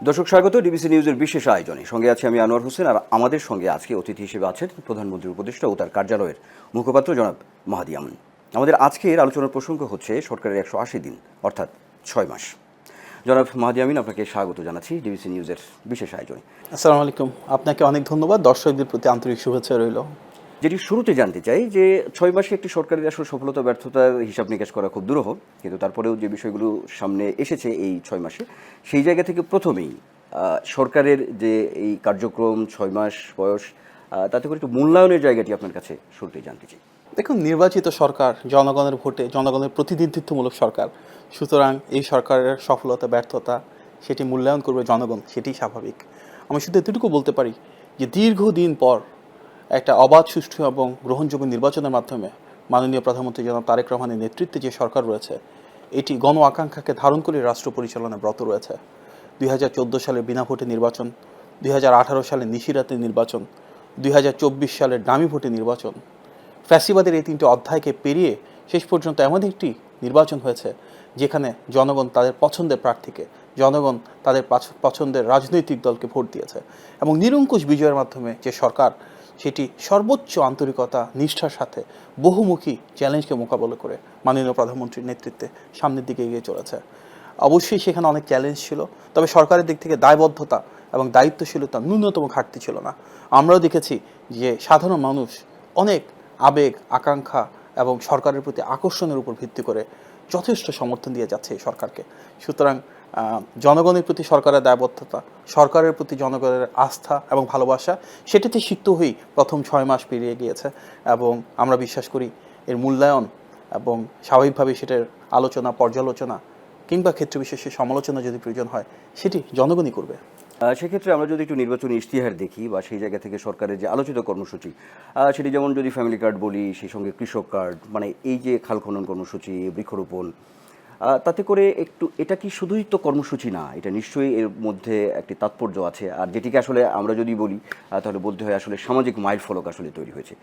দর্শক স্বাগত ডিবিসি নিউজের বিশেষ আয়োজনে। সঙ্গে আছে আমি আনোয়ার হোসেন, আর আমাদের সঙ্গে আজকে অতিথি হিসেবে আছেন প্রধানমন্ত্রীর উপদেষ্টা ও তার কার্যালয়ের মুখপাত্র জনাব মাহাদি আমিন। আমাদের আজকের আলোচনার প্রসঙ্গ হচ্ছে সরকারের 180 দিন অর্থাৎ 6 মাস। জনাব মাহাদি আমিন, আপনাকে স্বাগত জানাচ্ছি ডিবিসি নিউজের বিশেষ আয়োজনে। আসসালামু আলাইকুম। আপনাকে অনেক ধন্যবাদ। দর্শকদের প্রতি আন্তরিক শুভেচ্ছা রইল। যেটি শুরুতে জানতে চাই যে 6 মাসে একটি সরকারের আসলে সফলতা ব্যর্থতার হিসাব নিকাশ করা খুব দুরূহ, কিন্তু তারপরেও যে বিষয়গুলো সামনে এসেছে এই 6 মাসে, সেই জায়গা থেকে প্রথমেই সরকারের যে এই কার্যক্রম 6 মাস বয়স, তাতে করে একটু মূল্যায়নের জায়গাটি আপনার কাছে শুরুতেই জানতে চাই। দেখুন, নির্বাচিত সরকার, জনগণের ভোটে জনগণের প্রতিনিধিত্বমূলক সরকার, সুতরাং এই সরকারের সফলতা ব্যর্থতা সেটি মূল্যায়ন করবে জনগণ, সেটি স্বাভাবিক। আমি শুধু এতটুকু বলতে পারি যে দীর্ঘদিন পর একটা অবাধ, সুষ্ঠু এবং গ্রহণযোগ্য নির্বাচনের মাধ্যমে মাননীয় প্রধানমন্ত্রী জনাব তারেক রহমানের নেতৃত্বে যে সরকার রয়েছে, এটি গণ আকাঙ্ক্ষাকে ধারণ করে রাষ্ট্র পরিচালনায় ব্রত রয়েছে। 2014 সালের বিনা ভোটে নির্বাচন, 2018 সালের নিশিরাতের নির্বাচন, 2024 সালের ডামি ভোটে নির্বাচন, ফ্যাসিবাদের এই তিনটি অধ্যায়কে পেরিয়ে শেষ পর্যন্ত এমন একটি নির্বাচন হয়েছে যেখানে জনগণ তাদের পছন্দের প্রার্থীকে, জনগণ তাদের পছন্দের রাজনৈতিক দলকে ভোট দিয়েছে এবং নিরঙ্কুশ বিজয়ের মাধ্যমে যে সরকার, সেটি সর্বোচ্চ আন্তরিকতা, নিষ্ঠার সাথে বহুমুখী চ্যালেঞ্জকে মোকাবিলা করে মাননীয় প্রধানমন্ত্রীর নেতৃত্বে সামনের দিকে এগিয়ে চলেছে। অবশ্যই সেখানে অনেক চ্যালেঞ্জ ছিল, তবে সরকারের দিক থেকে দায়বদ্ধতা এবং দায়িত্বশীলতা ন্যূনতম ঘাটতি ছিল না। আমরাও দেখেছি যে সাধারণ মানুষ অনেক আবেগ, আকাঙ্ক্ষা এবং সরকারের প্রতি আকর্ষণের উপর ভিত্তি করে যথেষ্ট সমর্থন দিয়ে যাচ্ছে এই সরকারকে। সুতরাং জনগণের প্রতি সরকারের দায়বদ্ধতা, সরকারের প্রতি জনগণের আস্থা এবং ভালোবাসা, সেটাতে সিক্ত হয়েই প্রথম 6 মাস পেরিয়ে গিয়েছে এবং আমরা বিশ্বাস করি এর মূল্যায়ন এবং স্বাভাবিকভাবেই সেটার আলোচনা, পর্যালোচনা কিংবা ক্ষেত্র বিশেষে সমালোচনা যদি প্রয়োজন হয়, সেটি জনগণই করবে। সেক্ষেত্রে আমরা যদি একটু নির্বাচনী ইশতেহার দেখি বা সেই জায়গা থেকে সরকারের যে আলোচিত কর্মসূচি, সেটি যেমন যদি ফ্যামিলি কার্ড বলি, সেই সঙ্গে কৃষক কার্ড, মানে এই যে খাল খনন কর্মসূচি, বৃক্ষরোপণ, তাতে করে একটু এটা কি শুধুই তো কর্মসূচি না, এটা নিশ্চয়ই এর মধ্যে একটি তাৎপর্য আছে। আর যেটিকে আসলে আমরা যদি বলি তাহলে বলতে হয় আসলে সামাজিক মাইল ফলক আসলে তৈরি হয়েছে।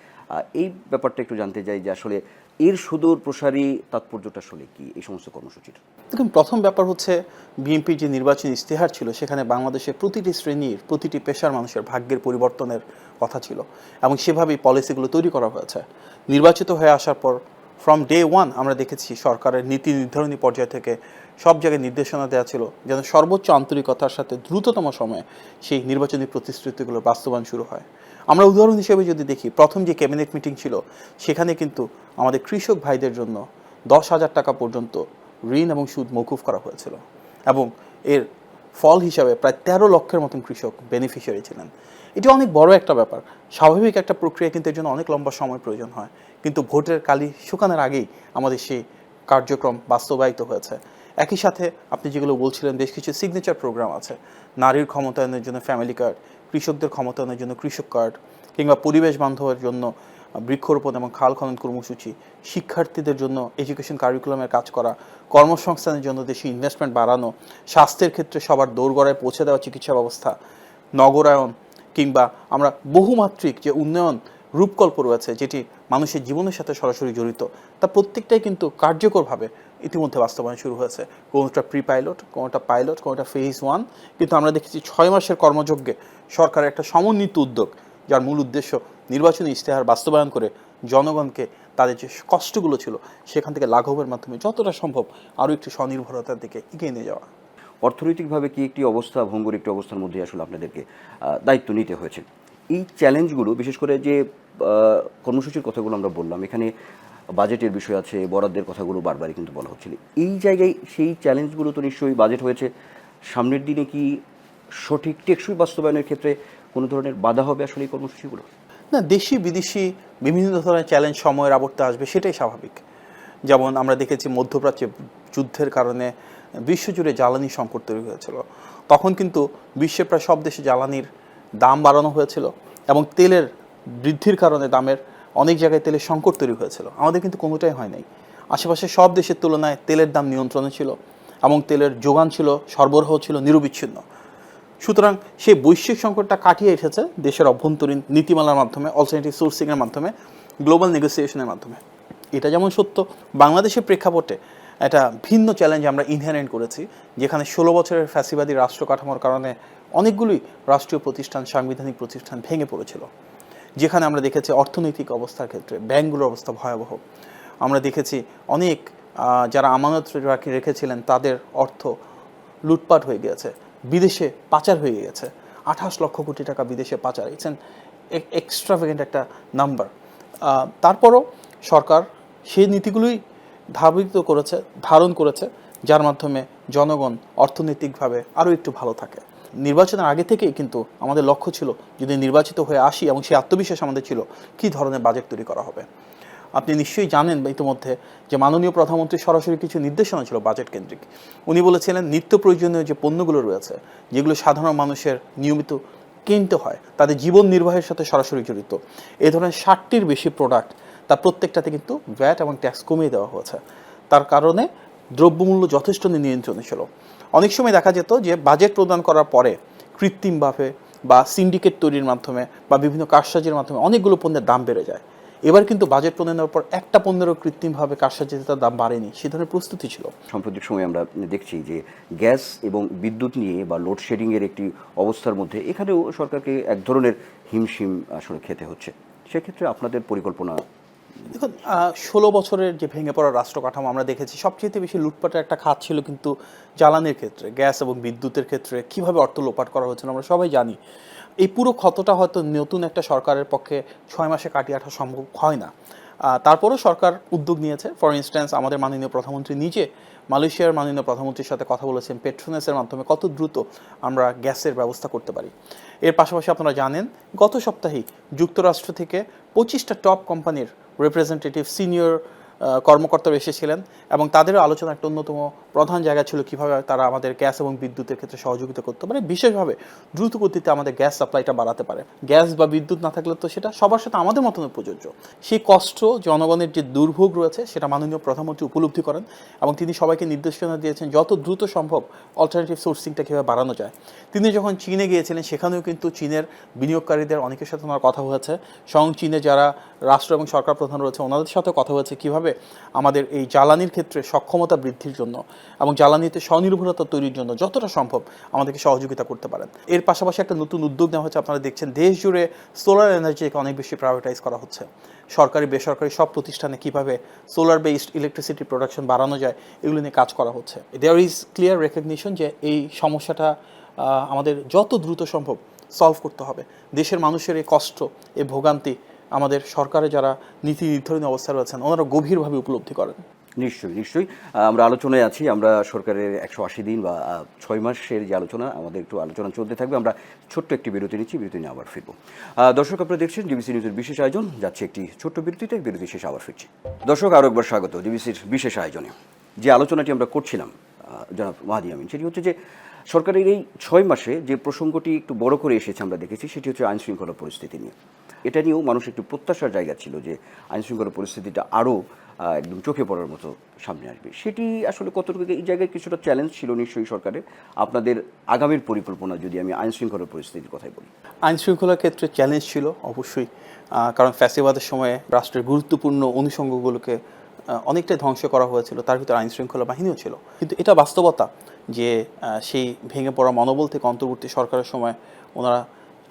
এই ব্যাপারটা একটু জানতে চাই যে আসলে এর সুদূর প্রসারী তাৎপর্যটা আসলে কি এই সমস্ত কর্মসূচির? দেখুন, প্রথম ব্যাপার হচ্ছে বিএনপির যে নির্বাচনী ইশতেহার ছিল, সেখানে বাংলাদেশের প্রতিটি শ্রেণীর, প্রতিটি পেশার মানুষের ভাগ্যের পরিবর্তনের কথা ছিল এবং সেভাবেই পলিসিগুলো তৈরি করা হয়েছে। নির্বাচিত হয়ে আসার পর ফ্রম ডে ওয়ান আমরা দেখেছি সরকারের নীতি নির্ধারণী পর্যায় থেকে সব জায়গায় নির্দেশনা দেওয়া ছিল যেন সর্বোচ্চ আন্তরিকতার সাথে দ্রুততম সময়ে সেই নির্বাচনী প্রতিশ্রুতিগুলোর বাস্তবায়ন শুরু হয়। আমরা উদাহরণ হিসেবে যদি দেখি, প্রথম যে ক্যাবিনেট মিটিং ছিল, সেখানে কিন্তু আমাদের কৃষক ভাইদের জন্য 10,000 টাকা পর্যন্ত ঋণ এবং সুদ মওকুফ করা হয়েছিল এবং এর ফল হিসাবে প্রায় 13 লক্ষের মতন কৃষক বেনিফিশিয়ারি ছিলেন। এটি অনেক বড় একটা ব্যাপার। স্বাভাবিক একটা প্রক্রিয়া, কিন্তু এর জন্য অনেক লম্বা সময় প্রয়োজন হয়, কিন্তু ভোটের কালি শুকানোর আগেই আমাদের সেই কার্যক্রম বাস্তবায়িত হয়েছে। একই সাথে আপনি যেগুলো বলছিলেন, বেশ কিছু সিগনেচার প্রোগ্রাম আছে। নারীর ক্ষমতায়নের জন্য ফ্যামিলি কার্ড, কৃষকদের ক্ষমতায়নের জন্য কৃষক কার্ড, কিংবা পরিবেশ বান্ধবের জন্য বৃক্ষরোপণ এবং খাল খনন কর্মসূচি, শিক্ষার্থীদের জন্য এডুকেশন কারিকুলামের কাজ করা, কর্মসংস্থানের জন্য দেশে ইনভেস্টমেন্ট বাড়ানো, স্বাস্থ্যের ক্ষেত্রে সবার দোরগোড়ায় পৌঁছে দেওয়া চিকিৎসা ব্যবস্থা, নগরায়ন, কিংবা আমরা বহুমাত্রিক যে উন্নয়ন রূপকল্প রয়েছে যেটি মানুষের জীবনের সাথে সরাসরি জড়িত, তা প্রত্যেকটাই কিন্তু কার্যকরভাবে ইতিমধ্যে বাস্তবায়ন শুরু হয়েছে। কোনোটা প্রি পাইলট, কোনোটা পাইলট, কোনোটা ফেজ 1, কিন্তু আমরা দেখেছি 6 মাসের কর্মযজ্ঞে সরকারের একটা সমন্বিত উদ্যোগ, যার মূল উদ্দেশ্য নির্বাচনী ইশতেহার বাস্তবায়ন করে জনগণকে তাদের যে কষ্টগুলো ছিল সেখান থেকে লাঘবের মাধ্যমে যতটা সম্ভব আরও একটু স্বনির্ভরতার দিকে এগিয়ে নিয়ে যাওয়া। অর্থনৈতিকভাবে কি একটি অবস্থা, ভঙ্গুর একটি অবস্থার মধ্যে আসলে আপনাদেরকে দায়িত্ব নিতে হয়েছে। এই চ্যালেঞ্জগুলো, বিশেষ করে যে কর্মসূচির কথাগুলো আমরা বললাম, এখানে বাজেটের বিষয় আছে, বরাদ্দের কথাগুলো বারবারই কিন্তু বলা হচ্ছিল। এই জায়গায় সেই চ্যালেঞ্জগুলো তো নিশ্চয়ই বাজেট হয়েছে, সামনের দিনে কি সঠিক টেকসই বাস্তবায়নের ক্ষেত্রে কোনো ধরনের বাধা হবে আসলে এই কর্মসূচিগুলো? না, দেশি বিদেশি বিভিন্ন ধরনের চ্যালেঞ্জ সময়ের আবর্তে আসবে, সেটাই স্বাভাবিক। যেমন আমরা দেখেছি মধ্যপ্রাচ্যে যুদ্ধের কারণে বিশ্বজুড়ে জ্বালানি সংকট তৈরি হয়েছিল। তখন কিন্তু বিশ্বের প্রায় সব দেশে জ্বালানির দাম বাড়ানো হয়েছিল এবং তেলের বৃদ্ধির কারণে দামের অনেক জায়গায় তেলের সংকট তৈরি হয়েছিল। আমাদের কিন্তু কোনোটাই হয় নাই। আশেপাশে সব দেশের তুলনায় তেলের দাম নিয়ন্ত্রণে ছিল এবং তেলের যোগান ছিল, সরবরাহ ছিল নিরবিচ্ছিন্ন। সুতরাং সেই বৈশ্বিক সংকটটা কাটিয়ে এসেছে দেশের অভ্যন্তরীণ নীতিমালার মাধ্যমে, অল্টারনেটিভ সোর্সিংয়ের মাধ্যমে, গ্লোবাল নেগোসিয়েশনের মাধ্যমে। এটা যেমন সত্য, বাংলাদেশের প্রেক্ষাপটে একটা ভিন্ন চ্যালেঞ্জ আমরা ইনহেরেন্ট করেছি, যেখানে 16 বছরের ফ্যাসিবাদী রাষ্ট্র কাঠামোর কারণে অনেকগুলোই রাষ্ট্রীয় প্রতিষ্ঠান, সাংবিধানিক প্রতিষ্ঠান ভেঙে পড়েছিল। যেখানে আমরা দেখেছি অর্থনৈতিক অবস্থার ক্ষেত্রে ব্যাংকগুলোর অবস্থা ভয়াবহ। আমরা দেখেছি অনেক যারা আমানত রেখেছিলেন তাদের অর্থ লুটপাট হয়ে গিয়েছে, বিদেশে পাচার হয়ে গেছে। 28 লক্ষ কোটি টাকা বিদেশে পাচার, ইটস অ্যান এক্সট্রাভেগেন্ট একটা নাম্বার। তারপরও সরকার সেই নীতিগুলোই ধারণ করেছে, যার মাধ্যমে জনগণ অর্থনৈতিকভাবে আরও একটু ভালো থাকে। নির্বাচনের আগে থেকেই কিন্তু আমাদের লক্ষ্য ছিল, যদি নির্বাচিত হয়ে আসি, এবং সেই আত্মবিশ্বাস আমাদের ছিল, কী ধরনের বাজেট তৈরি করা হবে। আপনি নিশ্চয়ই জানেন ইতিমধ্যে যে মাননীয় প্রধানমন্ত্রী সরাসরি কিছু নির্দেশনা ছিল বাজেট কেন্দ্রিক। উনি বলেছিলেন নিত্য প্রয়োজনীয় যে পণ্যগুলো রয়েছে, যেগুলো সাধারণ মানুষের নিয়মিত কিনতে হয়, তাদের জীবন নির্বাহের সাথে সরাসরি জড়িত, এই ধরনের 60টির বেশি প্রোডাক্ট, তার প্রত্যেকটাতে কিন্তু ভ্যাট এবং ট্যাক্স কমিয়ে দেওয়া হয়েছে। তার কারণে দ্রব্যমূল্য যথেষ্ট নিয়ন্ত্রণে ছিল। অনেক সময় দেখা যেত যে বাজেট প্রদান করার পরে কৃত্রিমভাবে বা সিন্ডিকেট তৈরির মাধ্যমে বা বিভিন্ন কারসাজির মাধ্যমে অনেকগুলো পণ্যের দাম বেড়ে যায়। এবার কিন্তু বাজেট প্রণয়নের পর একটা পণ্যেরও কৃত্রিমভাবে কারসাজিতে তার দাম বাড়েনি, সে ধরনের প্রস্তুতি ছিল। সাম্প্রতিক সময়ে আমরা দেখছি যে গ্যাস এবং বিদ্যুৎ নিয়ে বা লোডশেডিংয়ের একটি অবস্থার মধ্যে এখানেও সরকারকে এক ধরনের হিমশিম আসলে খেতে হচ্ছে। সেক্ষেত্রে আপনাদের পরিকল্পনা? দেখুন, 16 বছরের যে ভেঙে পড়া রাষ্ট্র কাঠামো আমরা দেখেছি, সবচেয়ে বেশি লুটপাটের একটা খাত ছিল কিন্তু জ্বালানির ক্ষেত্রে, গ্যাস এবং বিদ্যুতের ক্ষেত্রে কীভাবে অর্থ লোপাট করা হয়েছিল আমরা সবাই জানি। এই পুরো ক্ষতটা হয়তো নতুন একটা সরকারের পক্ষে 6 মাসে কাটিয়ে ওঠা সম্ভব হয় না। তারপরেও সরকার উদ্যোগ নিয়েছে। ফর ইনস্ট্যান্স, আমাদের মাননীয় প্রধানমন্ত্রী নিজে মালয়েশিয়ার মাননীয় প্রধানমন্ত্রীর সাথে কথা বলেছেন পেট্রোনেসের মাধ্যমে কত দ্রুত আমরা গ্যাসের ব্যবস্থা করতে পারি। এর পাশাপাশি আপনারা জানেন গত সপ্তাহেই যুক্তরাষ্ট্র থেকে 25টা টপ কোম্পানির রিপ্রেজেন্টেটিভ সিনিয়র কর্মকর্তারা এসেছিলেন, এবং তাদেরও আলোচনা একটা অন্যতম প্রধান জায়গা ছিল কীভাবে তারা আমাদের গ্যাস এবং বিদ্যুতের ক্ষেত্রে সহযোগিতা করতে পারে, বিশেষভাবে দ্রুত গতিতে আমাদের গ্যাস সাপ্লাইটা বাড়াতে পারে। গ্যাস বা বিদ্যুৎ না থাকলে তো সেটা সবার সাথে আমাদের মতন প্রযোজ্য। সেই কষ্ট, জনগণের যে দুর্ভোগ রয়েছে, সেটা মাননীয় প্রধানমন্ত্রী উপলব্ধি করেন, এবং তিনি সবাইকে নির্দেশনা দিয়েছেন যত দ্রুত সম্ভব অল্টারনেটিভ সোর্সিংটা কীভাবে বাড়ানো যায়। তিনি যখন চীনে গিয়েছিলেন, সেখানেও কিন্তু চীনের বিনিয়োগকারীদের অনেকের সাথে ওনার কথা হয়েছে, স্বয়ং চীনে যারা রাষ্ট্র এবং সরকার প্রধান রয়েছে ওনাদের সাথে কথা হয়েছে কীভাবে আমাদের এই জ্বালানির ক্ষেত্রে সক্ষমতা বৃদ্ধির জন্য এবং জ্বালানিতে স্বনির্ভরতা তৈরির জন্য যতটা সম্ভব আমাদেরকে সহযোগিতা করতে পারেন। এর পাশাপাশি একটা নতুন উদ্যোগ নেওয়া হচ্ছে। আপনারা দেখছেন দেশ জুড়ে সোলার এনার্জিকে অনেক বেশি প্রাইভেটাইজ করা হচ্ছে। সরকারি বেসরকারি সব প্রতিষ্ঠানে কীভাবে সোলার বেসড ইলেকট্রিসিটি প্রোডাকশন বাড়ানো যায়, এগুলো নিয়ে কাজ করা হচ্ছে। দেয়ার ইজ ক্লিয়ার রেকগনিশন যে এই সমস্যাটা আমাদের যত দ্রুত সম্ভব সলভ করতে হবে। দেশের মানুষের এই কষ্ট, এই ভোগান্তি আমাদের সরকারে যারা নীতি নির্ধারণী অবস্থায় রয়েছেন ওনারা গভীরভাবে উপলব্ধি করেন। নিশ্চয়ই নিশ্চয়ই আমরা আলোচনায় আছি। আমরা সরকারের 180 দিন বা 6 মাসের যে আলোচনা, আমাদের একটু আলোচনা চলতে থাকবে। আমরা ছোট্ট একটি বিরতি নিচ্ছি, বিরতি নিয়ে আবার ফিরবো। দর্শক, আপনারা দেখছেন ডিবিসি নিউজের বিশেষ আয়োজন, যাচ্ছে একটি ছোট্ট বিরতিতে, বিরতি শেষে আবার ফিরছি। দর্শক, আরও একবার স্বাগত ডিবিসির বিশেষ আয়োজনে। যে আলোচনাটি আমরা করছিলাম জনাব মাহাদি আমিন, সেটি হচ্ছে যে সরকারের এই 6 মাসে যে প্রসঙ্গটি একটু বড় করে এসেছে আমরা দেখেছি, সেটি হচ্ছে আইনশৃঙ্খলা পরিস্থিতি নিয়ে। এটা নিয়েও মানুষ একটু প্রত্যাশার জায়গা ছিল যে আইনশৃঙ্খলা পরিস্থিতিটা আরও একদম চোখে পড়ার মতো সামনে আসবে। সেটি আসলে কতটুকু এই জায়গায় কিছুটা চ্যালেঞ্জ ছিল নিশ্চয়ই সরকারের। আপনাদের আগামীর পরিকল্পনা যদি আমি আইনশৃঙ্খলা পরিস্থিতির কথাই বলি। আইনশৃঙ্খলার ক্ষেত্রে চ্যালেঞ্জ ছিল অবশ্যই, কারণ ফ্যাসিবাদের সময়ে রাষ্ট্রের গুরুত্বপূর্ণ অনুষঙ্গগুলোকে অনেকটাই ধ্বংস করা হয়েছিল, তার ভিতরে আইনশৃঙ্খলা বাহিনীও ছিল। কিন্তু এটা বাস্তবতা যে সেই ভেঙে পড়া মনোবল থেকে অন্তর্বর্তী সরকারের সময় ওনারা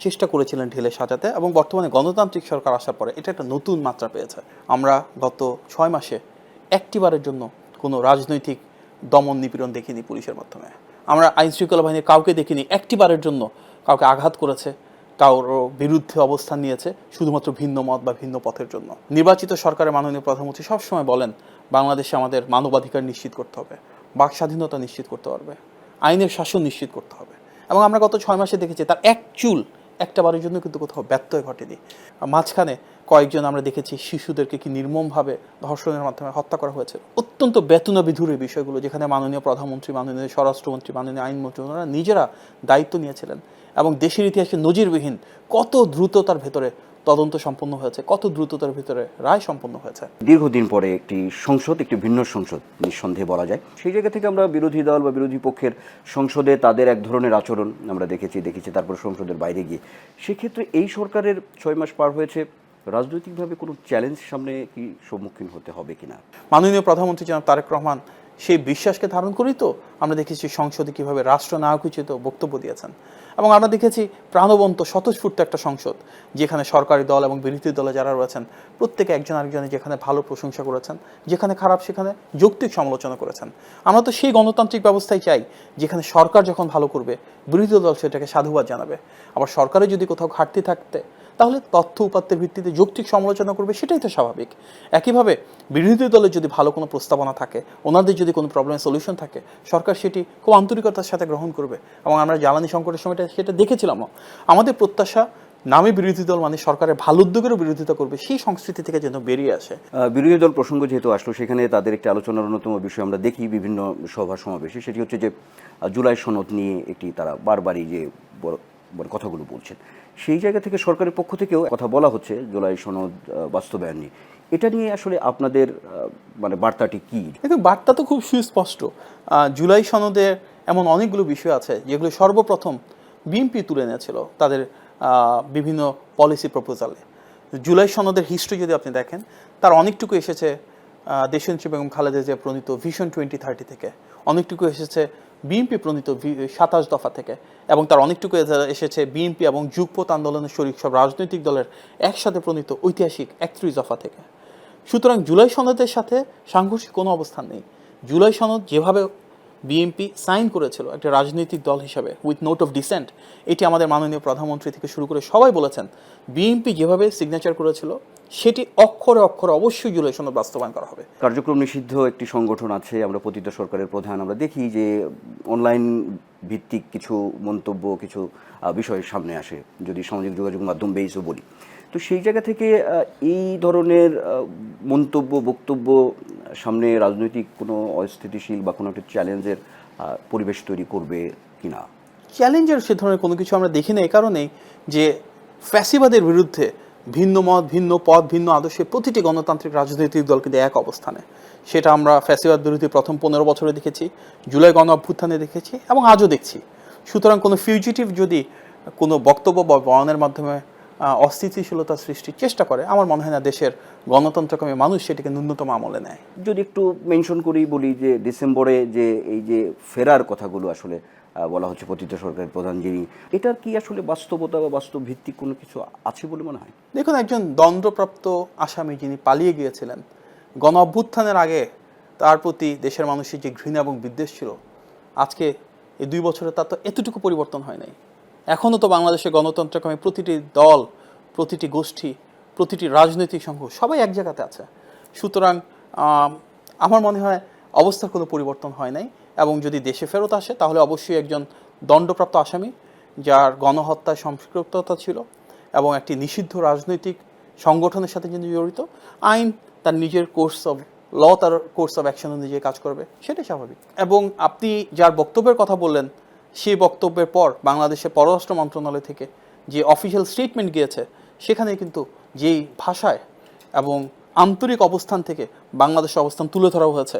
চেষ্টা করেছিলেন ঢেলে সাজাতে, এবং বর্তমানে গণতান্ত্রিক সরকার আসার পরে এটা একটা নতুন মাত্রা পেয়েছে। আমরা গত 6 মাসে একটিবারের জন্য কোনো রাজনৈতিক দমন নিপীড়ন দেখিনি পুলিশের মাধ্যমে। আমরা আইনশৃঙ্খলা বাহিনীর কাউকে দেখিনি একটিবারের জন্য কাউকে আঘাত করেছে, কারোর বিরুদ্ধে অবস্থান নিয়েছে শুধুমাত্র ভিন্ন মত বা ভিন্ন পথের জন্য। নির্বাচিত সরকারের মাননীয় প্রধানমন্ত্রী সবসময় বলেন বাংলাদেশে আমাদের মানবাধিকার নিশ্চিত করতে হবে, বাক স্বাধীনতা নিশ্চিত করতে হবে, আইনের শাসন নিশ্চিত করতে হবে, এবং আমরা গত 6 মাসে দেখেছি তার এক চুল একটা বারের জন্য কিন্তু কোথাও ব্যত্যয় ঘটেনি। মাঝখানে কয়েকজন আমরা দেখেছি শিশুদেরকে কি নির্মমভাবে ধর্ষণের মাধ্যমে হত্যা করা হয়েছে। অত্যন্ত বেতনাবিধুর এই বিষয়গুলো, যেখানে মাননীয় প্রধানমন্ত্রী, মাননীয় স্বরাষ্ট্রমন্ত্রী, মাননীয় আইনমন্ত্রী ওনারা নিজেরা দায়িত্ব নিয়েছিলেন, এবং দেশের ইতিহাসে নজিরবিহীন কত দ্রুততার ভেতরে তদন্ত সম্পন্ন হয়েছে, কত দ্রুততার ভিতরে রায় সম্পন্ন হয়েছে। দীর্ঘদিন পরে একটি সংসদ, একটি ভিন্ন সংসদ নিঃসন্দেহে বলা যায়। সেই জায়গা থেকে আমরা বিরোধী দল বা বিরোধী পক্ষের সংসদে তাদের এক ধরনের আচরণ আমরা দেখেছি, তারপর সংসদের বাইরে গিয়ে। সেক্ষেত্রে এই সরকারের 6 মাস পার হয়েছে, রাজনৈতিকভাবে কোনো চ্যালেঞ্জ সামনে কি সম্মুখীন হতে হবে কিনা? মাননীয় প্রধানমন্ত্রী জনাব তারেক রহমান সেই বিশ্বাসকে ধারণ করেই তো আমরা দেখেছি সংসদে কীভাবে রাষ্ট্রনায়ক উচিত বক্তব্য দিয়েছেন, এবং আমরা দেখেছি প্রাণবন্ত স্বতঃস্ফূর্ত একটা সংসদ যেখানে সরকারি দল এবং বিরোধী দলে যারা রয়েছেন প্রত্যেকে একজন আরেকজনের যেখানে ভালো প্রশংসা করেছেন, যেখানে খারাপ সেখানে যৌক্তিক সমালোচনা করেছেন। আমরা তো সেই গণতান্ত্রিক ব্যবস্থায় চাই যেখানে সরকার যখন ভালো করবে বিরোধী দল সেটাকে সাধুবাদ জানাবে, আবার সরকারে যদি কোথাও ঘাটতি থাকতে তাহলে তথ্য উপাত্তের ভিত্তিতে যৌক্তিক সমালোচনা করবে, সেটাই তো স্বাভাবিক। একইভাবে বিরোধী দলের যদি ভালো কোনো প্রস্তাবনা থাকে, ওনাদের যদি কোনো প্রবলেমের সলিউশন থাকে, সরকার সেটি খুব আন্তরিকতার সাথে গ্রহণ করবে, এবং আমরা জ্বালানি সংকটের সময়টা সেটা দেখেছিলামও। আমাদের প্রত্যাশা নামে বিরোধী দল মানে সরকারের ভালো উদ্যোগেরও বিরোধিতা করবে, সেই সংস্কৃতি থেকে যেন বেরিয়ে আসে। বিরোধী দল প্রসঙ্গ যেহেতু আসলো, সেখানে তাদের একটি আলোচনার অন্যতম বিষয় আমরা দেখি বিভিন্ন সভা সমাবেশে, সেটি হচ্ছে যে জুলাই সনদ নিয়ে একটি তারা বারবারই যে কথাগুলো বলছেন, সেই জায়গা থেকে সরকারের পক্ষ থেকেও কথা বলা হচ্ছে জুলাই সনদ বাস্তবায়ন নিয়ে। এটা নিয়ে আসলে আপনাদের মানে বার্তাটি কী? দেখুন, বার্তা তো খুব সুস্পষ্ট। জুলাই সনদে এমন অনেকগুলো বিষয় আছে যেগুলো সর্বপ্রথম বিএনপি তুলে এনেছিল তাদের বিভিন্ন পলিসি প্রপোজালে। জুলাই সনদের হিস্ট্রি যদি আপনি দেখেন, তার অনেকটুকু এসেছে দেশনেত্রী বেগম খালেদা জিয়া প্রণীত ভিশন 2030 থেকে, অনেকটুকু এসেছে বিএনপি প্রণীত 27 দফা থেকে, এবং তার অনেকটুকু এসেছে বিএনপি এবং যুগপৎ আন্দোলনের শরিক সব রাজনৈতিক দলের একসাথে প্রণীত ঐতিহাসিক 31 দফা থেকে। সুতরাং জুলাই সনদের সাথে সাংঘর্ষিক কোনো অবস্থান নেই। জুলাই সনদ যেভাবে বিএনপি সাইন করেছিল একটা রাজনৈতিক দল হিসাবে উইথ নোট অফ ডিসেন্ট, এটি আমাদের মাননীয় প্রধানমন্ত্রী থেকে শুরু করে সবাই বলেছেন, বিএনপি যেভাবে সিগনেচার করেছিল সেটি অক্ষরে অক্ষরে অবশ্যই জুলাই সনদ বাস্তবায়ন করা হবে। কার্যক্রম নিষিদ্ধ একটি সংগঠন আছে, আমরা পতিত সরকারের প্রধান, আমরা দেখি যে অনলাইন ভিত্তিক কিছু মন্তব্য, কিছু বিষয় সামনে আসে, যদি সামাজিক যোগাযোগ মাধ্যম বেসও বলি। তো সেই জায়গা থেকে এই ধরনের মন্তব্য, বক্তব্য সামনে রাজনৈতিক কোনো অস্থিতিশীল বা কোনো একটা চ্যালেঞ্জের পরিবেশ তৈরি করবে কিনা? চ্যালেঞ্জের সে ধরনের কোনো কিছু আমরা দেখি না, এই কারণেই যে ফ্যাসিবাদের বিরুদ্ধে ভিন্ন মত, ভিন্ন পথ, ভিন্ন আদর্শে প্রতিটি গণতান্ত্রিক রাজনৈতিক দল কিন্তু এক অবস্থানে। সেটা আমরা ফ্যাসিবাদ বিরোধী প্রথম 15 বছরে দেখেছি, জুলাই গণ অভ্যুত্থানে দেখেছি, এবং আজও দেখছি। সুতরাং কোনো ফিউজিটিভ যদি কোনো বক্তব্য বা বয়ানের মাধ্যমে অস্থিতিশীলতা সৃষ্টির চেষ্টা করে, আমার মনে হয় না দেশের গণতন্ত্রকামী মানুষ সেটাকে ন্যূনতম আমলে নেয়। যদি একটু মেনশন করি, বলি যে ডিসেম্বরে যে এই যে ফেরার কথাগুলো আসলে বলা হচ্ছে পতিত সরকারের প্রধান যিনি, এটার কি আসলে বাস্তবতা বা বাস্তব ভিত্তিক কোনো কিছু আছে বলে মনে হয়? দেখুন, একজন দণ্ডপ্রাপ্ত আসামি যিনি পালিয়ে গিয়েছিলেন, গণ অভ্যুত্থানের আগে তার প্রতি দেশের মানুষের যে ঘৃণা এবং বিদ্বেষ ছিল, আজকে এই 2 বছরে তার তো এতটুকু পরিবর্তন হয় নাই। এখনও তো বাংলাদেশের গণতন্ত্রকামী প্রতিটি দল, প্রতিটি গোষ্ঠী, প্রতিটি রাজনৈতিক সংঘ সবাই এক জায়গাতে আছে। সুতরাং আমার মনে হয় অবস্থার কোনো পরিবর্তন হয় নাই, এবং যদি দেশে ফেরত আসে তাহলে অবশ্যই একজন দণ্ডপ্রাপ্ত আসামি যার গণহত্যায় সম্পৃক্ততা ছিল এবং একটি নিষিদ্ধ রাজনৈতিক সংগঠনের সাথে যিনি জড়িত, আইন তার নিজের কোর্স অফ ল, তার কোর্স অফ অ্যাকশন অনুযায়ী কাজ করবে, সেটাই স্বাভাবিক। এবং আপনি যার বক্তব্যের কথা বললেন, সেই বক্তব্যের পর বাংলাদেশের পররাষ্ট্র মন্ত্রণালয় থেকে যে অফিসিয়াল স্টেটমেন্ট গিয়েছে, সেখানে কিন্তু যেই ভাষায় এবং আন্তরিক অবস্থান থেকে বাংলাদেশের অবস্থান তুলে ধরা হয়েছে,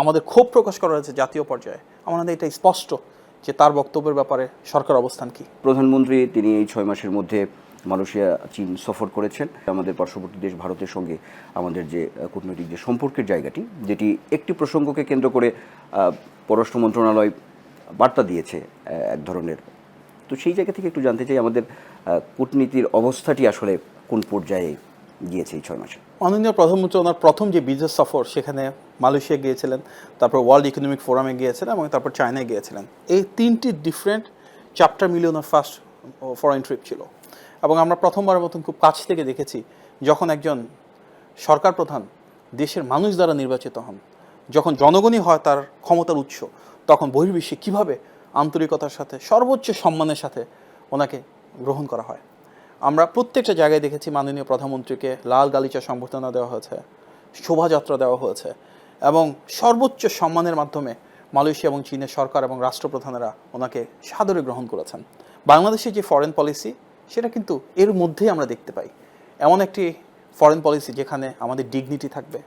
আমাদের ক্ষোভ প্রকাশ করা হয়েছে জাতীয় পর্যায়ে, আমার মনে হয় এটা স্পষ্ট যে তার বক্তব্যের ব্যাপারে সরকার অবস্থান কি। প্রধানমন্ত্রী তিনি এই 6 মাসের মধ্যে মালয়েশিয়া, চীন সফর করেছেন। আমাদের পার্শ্ববর্তী দেশ ভারতের সঙ্গে আমাদের যে কূটনৈতিক যে সম্পর্কের জায়গাটি, যেটি একটি প্রসঙ্গকে কেন্দ্র করে পররাষ্ট্র মন্ত্রণালয় বার্তা দিয়েছে এক ধরনের। তো সেই জায়গা থেকে একটু জানতে চাই আমাদের কূটনীতির অবস্থাটি আসলে কোন পর্যায়ে গিয়েছে এই 6 মাসে। মাননীয় প্রধানমন্ত্রী ওনার প্রথম যে বিদেশ সফর, সেখানে মালয়েশিয়া গিয়েছিলেন, তারপর ওয়ার্ল্ড ইকোনমিক ফোরামে গিয়েছিলেন, এবং তারপর চায়নায় গিয়েছিলেন। এই 3টি ডিফারেন্ট চ্যাপ্টার মিলিয়ে ওনার ফার্স্ট ফরেন ট্রিপ ছিল, এবং আমরা প্রথমবারের মতন খুব কাছ থেকে দেখেছি যখন একজন সরকার প্রধান দেশের মানুষ দ্বারা নির্বাচিত হন, যখন জনগণই হয় তার ক্ষমতার উৎস, তখন বহির্বিশ্বে কীভাবে আন্তরিকতার সাথে সর্বোচ্চ সম্মানের সাথে ওনাকে গ্রহণ করা হয়। আমরা প্রত্যেকটা জায়গায় দেখেছি মাননীয় প্রধানমন্ত্রীকে লাল গালিচা সংবর্ধনা দেওয়া হয়েছে, শোভাযাত্রা দেওয়া হয়েছে, এবং সর্বোচ্চ সম্মানের মাধ্যমে মালয়েশিয়া এবং চীনের সরকার এবং রাষ্ট্রপ্রধানেরা ওনাকে সাদরে গ্রহণ করেছেন। বাংলাদেশের যে ফরেন পলিসি, সেটা কিন্তু এর মধ্যেই আমরা দেখতে পাই। এমন একটি ফরেন পলিসি যেখানে আমাদের ডিগনিটি থাকবে,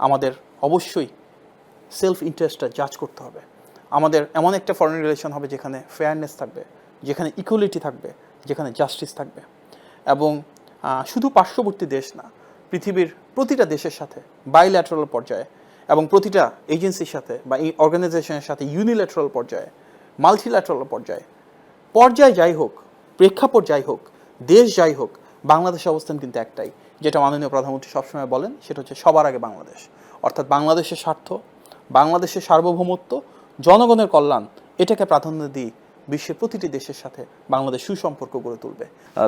আমাদের অবশ্যই সেলফ ইন্টারেস্টটা জাজ করতে হবে, আমাদের এমন একটা ফরেন রিলেশন হবে যেখানে ফেয়ারনেস থাকবে, যেখানে ইকুয়ালিটি থাকবে, যেখানে জাস্টিস থাকবে, এবং শুধু পার্শ্ববর্তী দেশ না, পৃথিবীর প্রতিটা দেশের সাথে বাইল্যাটারাল পর্যায়ে এবং প্রতিটা এজেন্সির সাথে বা এই অর্গানাইজেশনের সাথে ইউনিল্যাটারাল পর্যায়ে, মাল্টিল্যাটারাল পর্যায়ে যাই হোক, প্রেক্ষাপট যাই হোক, দেশ যাই হোক, বাংলাদেশের অবস্থান কিন্তু একটাই, যেটা মাননীয় প্রধানমন্ত্রী সবসময় বলেন, সেটা হচ্ছে সবার আগে বাংলাদেশ। অর্থাৎ বাংলাদেশের স্বার্থ, বাংলাদেশের সার্বভৌমত্ব, জনগণের কল্যাণ, এটাকে প্রাধান্য দিয়ে বিশ্বের প্রতিটি দেশের সাথে বাংলাদেশ সুসম্পর্ক গড়ে তুলবে।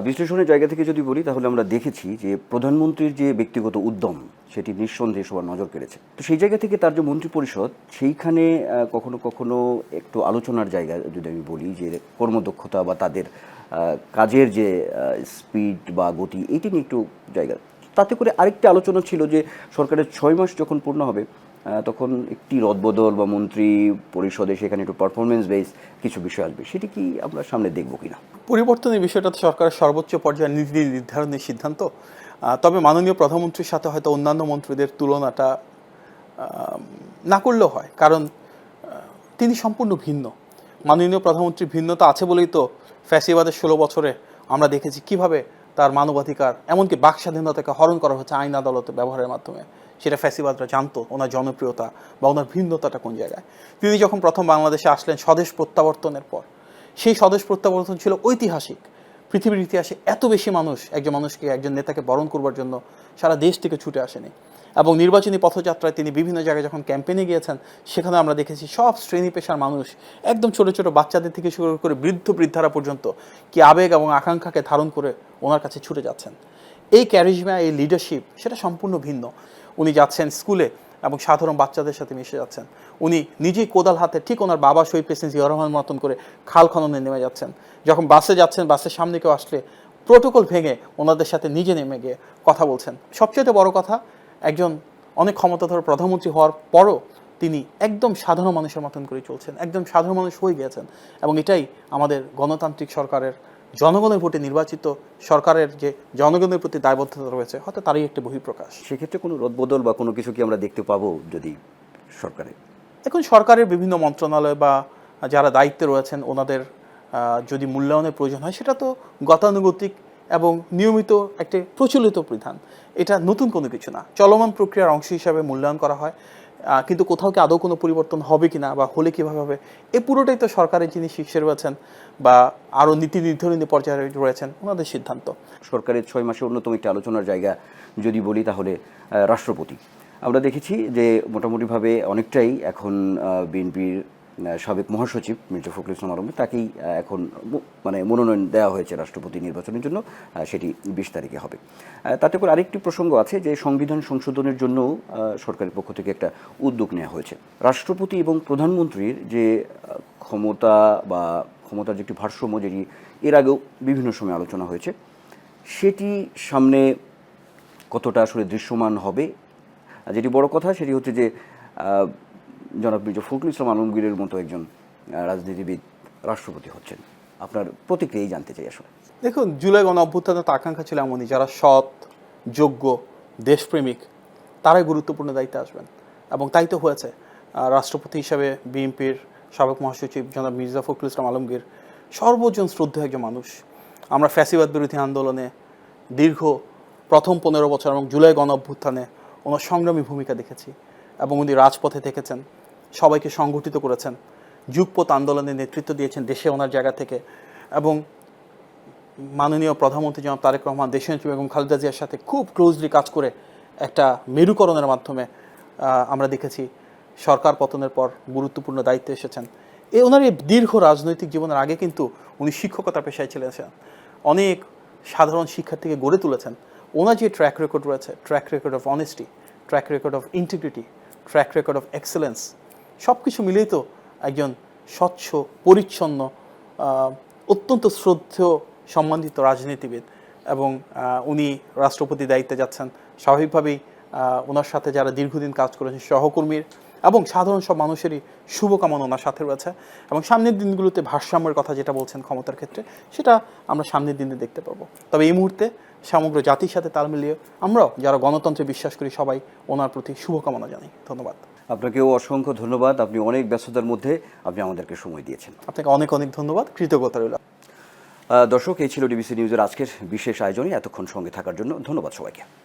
বিশ্লেষণের জায়গা থেকে যদি বলি তাহলে আমরা দেখেছি যে প্রধানমন্ত্রীর যে ব্যক্তিগত উদ্যম সেটি নিঃসন্দেহে সবার নজর কেড়েছে। তো সেই জায়গা থেকে তার যে মন্ত্রিপরিষদ সেইখানে কখনো কখনো একটু আলোচনার জায়গা যদি আমি বলি যে কর্মদক্ষতা বা তাদের কাজের যে স্পিড বা গতি এইটি নিয়ে একটু জায়গা, তাতে করে আরেকটা আলোচনা ছিল যে সরকারের 6 মাস যখন পূর্ণ হবে তখন একটি রদবদল বা মন্ত্রী পরিষদে সেখানে একটু পারফরমেন্স বেস কিছু বিষয় আসবে, সেটি কি আমরা সামনে দেখব কিনা? পরিবর্তনের বিষয়টা তো সরকারের সর্বোচ্চ পর্যায়ে নীতি নির্ধারণের সিদ্ধান্ত। তবে মাননীয় প্রধানমন্ত্রীর সাথে হয়তো অন্যান্য মন্ত্রীদের তুলনাটা না করলেও হয়, কারণ তিনি সম্পূর্ণ ভিন্ন। মাননীয় প্রধানমন্ত্রীর ভিন্নতা আছে বলেই তো ফ্যাসিবাদের 16 বছরে আমরা দেখেছি কিভাবে তার মানবাধিকার, এমনকি বাক স্বাধীনতাকে হরণ করা হচ্ছে আইন আদালতে ব্যবহারের মাধ্যমে। সেটা ফ্যাসিবাদরা জানতো ওনার জনপ্রিয়তা বা ওনার ভিন্নতাটা কোন জায়গায়। তিনি যখন প্রথম বাংলাদেশে আসলেন স্বদেশ প্রত্যাবর্তনের পর, সেই স্বদেশ প্রত্যাবর্তন ছিল ঐতিহাসিক। পৃথিবীর ইতিহাসে এত বেশি মানুষ একজন মানুষকে, একজন নেতাকে বরণ করবার জন্য সারা দেশ থেকে ছুটে আসেনি। এবং নির্বাচনী পথযাত্রায় তিনি বিভিন্ন জায়গায় যখন ক্যাম্পেইনে গিয়েছেন, সেখানে আমরা দেখেছি সব শ্রেণী পেশার মানুষ, একদম ছোট ছোট বাচ্চাদের থেকে শুরু করে বৃদ্ধারা পর্যন্ত কি আবেগ এবং আকাঙ্ক্ষাকে ধারণ করে ওনার কাছে ছুটে যাচ্ছেন। এই ক্যারিজমা, এই লিডারশিপ, সেটা সম্পূর্ণ ভিন্ন। উনি যাচ্ছেন স্কুলে এবং সাধারণ বাচ্চাদের সাথে মিশে যাচ্ছেন। উনি নিজেই কোদাল হাতে ঠিক ওনার বাবা শহীদ প্রেসিডেন্ট জিয়াউর রহমান মতন করে খাল খননে নেমে যাচ্ছেন। যখন বাসে যাচ্ছেন, বাসের সামনে কেউ আসলে প্রোটোকল ভেঙে ওনাদের সাথে নিজে নেমে গিয়ে কথা বলছেন। সবচেয়ে বড় কথা, একজন অনেক ক্ষমতাধর প্রধানমন্ত্রী হওয়ার পরও তিনি একদম সাধারণ মানুষের মতন করে চলছেন, একদম সাধারণ মানুষ হয়ে গিয়েছেন। এবং এটাই আমাদের গণতান্ত্রিক সরকারের, জনগণের ভোটে নির্বাচিত সরকারের যে জনগণের প্রতি দায়বদ্ধতা রয়েছে, হয়তো তারই একটি বহিঃপ্রকাশ। সেক্ষেত্রে কোনো রদবদল বা কোনো কিছু কি আমরা দেখতে পাবো যদি সরকারে? এখন সরকারের বিভিন্ন মন্ত্রণালয় বা যারা দায়িত্বে রয়েছেন ওনাদের যদি মূল্যায়নের প্রয়োজন হয়, সেটা তো গতানুগতিক এবং নিয়মিত একটি প্রচলিত বিধান। এটা নতুন কোনো কিছু না, চলমান প্রক্রিয়ার অংশ হিসাবে মূল্যায়ন করা হয়। কিন্তু কোথাও কি আদৌ কোনো পরিবর্তন হবে কিনা বা হলে কীভাবে হবে, এ পুরোটাই তো সরকারের যিনি শীর্ষে রয়েছেন বা আরও নীতি নির্ধারণী পর্যায়ে রয়েছেন ওনাদের সিদ্ধান্ত। সরকারের 6 মাসে অন্যতম একটি আলোচনার জায়গা যদি বলি তাহলে রাষ্ট্রপতি। আমরা দেখেছি যে মোটামুটিভাবে অনেকটাই এখন বিএনপির সাবেক মহাসচিব মির্জা ফখরুল ইসলাম আলমগীর, তাকেই এখন মানে মনোনয়ন দেওয়া হয়েছে রাষ্ট্রপতি নির্বাচনের জন্য, সেটি 20 তারিখে হবে। তাতে করে আরেকটি প্রসঙ্গ আছে যে সংবিধান সংশোধনের জন্য সরকারের পক্ষ থেকে একটা উদ্যোগ নেওয়া হয়েছে। রাষ্ট্রপতি এবং প্রধানমন্ত্রীর যে ক্ষমতা বা ক্ষমতার যে একটি ভারসাম্য, যেটি এর আগেও বিভিন্ন সময় আলোচনা হয়েছে, সেটি সামনে কতটা আসলে দৃশ্যমান হবে। যেটি বড় কথা সেটি হচ্ছে যে জনাব মির্জা ফখরুল ইসলাম আলমগীরের মতো একজন রাজনীতিবিদ রাষ্ট্রপতি হচ্ছেন। আপনার প্রতিক্রিয়াই জানতে চাই আসলে। দেখুন, জুলাই গণ অভ্যুত্থানের তো আকাঙ্ক্ষা ছিল এমনই, যারা সৎ, যোগ্য, দেশপ্রেমিক, তারাই গুরুত্বপূর্ণ দায়িত্বে আসবেন এবং তাই তো হয়েছে। রাষ্ট্রপতি হিসাবে বিএনপির সাবেক মহাসচিব জনাব মির্জা ফখরুল ইসলাম আলমগীর সর্বজন শ্রদ্ধেয় একজন মানুষ। আমরা ফ্যাসিবাদ বিরোধী আন্দোলনে দীর্ঘ প্রথম 15 বছর এবং জুলাই গণ অভ্যুত্থানে ওনার সংগ্রামী ভূমিকা দেখেছি এবং উনি রাজপথে থেকেছেন, সবাইকে সংগঠিত করেছেন, যুগপৎ আন্দোলনের নেতৃত্ব দিয়েছেন দেশে ওনার জায়গা থেকে। এবং মাননীয় প্রধানমন্ত্রী জনাব তারেক রহমান, দেশনেত্রী বেগম খালেদা জিয়ার সাথে খুব ক্লোজলি কাজ করে একটা মেরুকরণের মাধ্যমে আমরা দেখেছি সরকার পতনের পর গুরুত্বপূর্ণ দায়িত্বে এসেছেন। ওনার এই দীর্ঘ রাজনৈতিক জীবনের আগে কিন্তু উনি শিক্ষকতা পেশায় ছিলেন, অনেক সাধারণ শিক্ষার্থীকে গড়ে তুলেছেন। ওনার যে ট্র্যাক রেকর্ড রয়েছে, track record of honesty, track record of integrity, track record of excellence, সব কিছু মিলেই তো একজন স্বচ্ছ, পরিচ্ছন্ন, অত্যন্ত শ্রদ্ধেয় সম্মানিত রাজনীতিবিদ। এবং উনি রাষ্ট্রপতি দায়িত্বে যাচ্ছেন, স্বাভাবিকভাবেই ওনার সাথে যারা দীর্ঘদিন কাজ করেছেন সহকর্মীর এবং সাধারণ সব মানুষেরই শুভকামনা ওনার সাথে রয়েছে। এবং সামনের দিনগুলোতে ভারসাম্যের কথা যেটা বলছেন ক্ষমতার ক্ষেত্রে, সেটা আমরা সামনের দিনে দেখতে পাবো। তবে এই মুহূর্তে সমগ্র জাতির সাথে তাল মিলিয়ে আমরাও যারা গণতন্ত্রে বিশ্বাস করি সবাই ওনার প্রতি শুভকামনা জানাই। ধন্যবাদ। আপনাকেও অসংখ্য ধন্যবাদ। আপনি অনেক ব্যস্ততার মধ্যে আপনি আমাদেরকে সময় দিয়েছেন। আপনাকে অনেক অনেক ধন্যবাদ, কৃতজ্ঞতা রইল। দর্শক, এই ছিল ডিবিসি নিউজের আজকের বিশেষ আয়োজনে। এতক্ষণ সঙ্গে থাকার জন্য ধন্যবাদ সবাইকে।